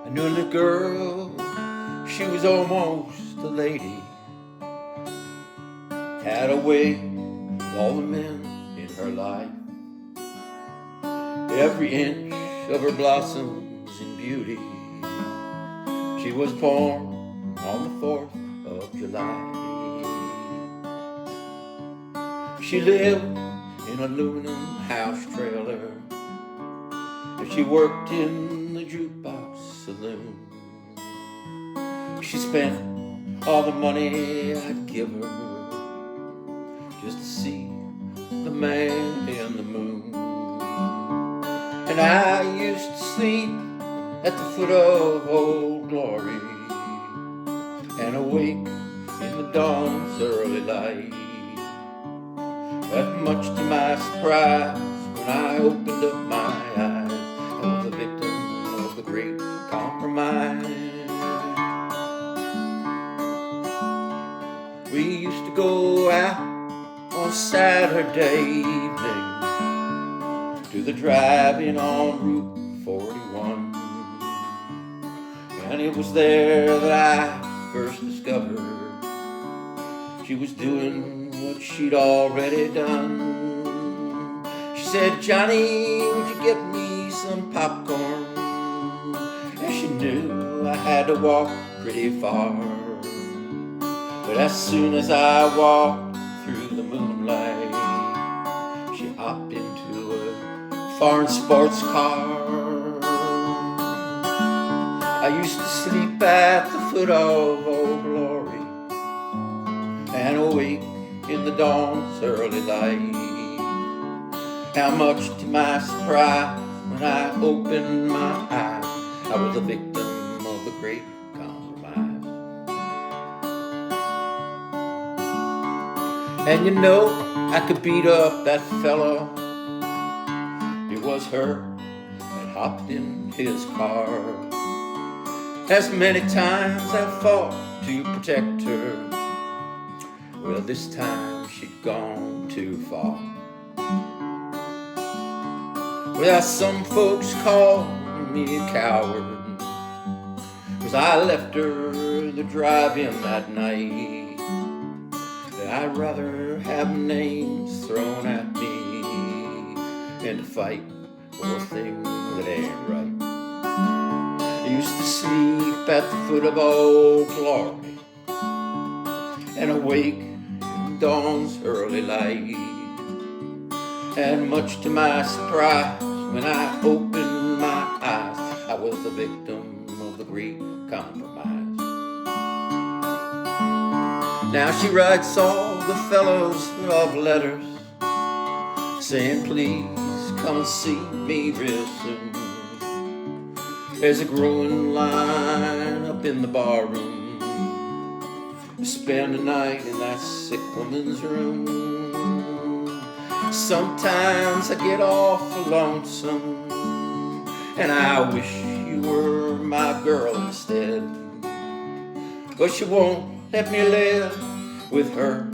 I knew a little girl, she was almost a lady. Had a way with all the men in her life. Every inch of her blossoms in beauty. She was born on the 4th of July. She lived in a aluminum house trailer, and she worked in the jukebox saloon. She spent all the money I'd give her just to see the man in the moon. And I used to sleep at the foot of Old Glory and awake in the dawn's early light. But much to my surprise, when I opened up my eyes, I was a victim of the great compromise. We used to go out on Saturday evening to the drive-in on Route 41, and it was there that I first discovered she was doing what she'd already done. She said, "Johnny, would you get me some popcorn?" And she knew I had to walk pretty far. But as soon as I walked through the moonlight, she hopped into a foreign sports car. I used to sleep at the foot of Old Glory and awake in the dawn's early light. How much to my surprise, when I opened my eyes, I was a victim of the great compromise. And you know, I could beat up that fella. It was her that hopped in his car. As many times I fought to protect her, well, this time she'd gone too far. Well, some folks call me a coward, 'cause I left her in the drive-in that night. I'd rather have names thrown at me than to fight for a thing that ain't right. I used to sleep at the foot of Old Glory and awake in dawn's early light. And much to my surprise, when I opened my eyes, I was a victim of the great compromise. Now she writes all the fellows love letters, saying, "Please come and see me real soon." There's a growing line up in the bar room to spend a night in that sick woman's room. Sometimes I get awful lonesome, and I wish you were my girl instead. But she won't let me live with her.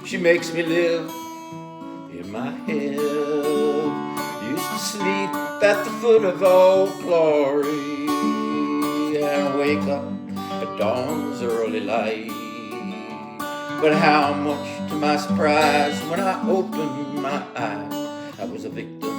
She makes me live in my head. Used to sleep at the foot of Old Glory and wake up at dawn's early light. But how much to my surprise, when I opened my eyes, I was a victim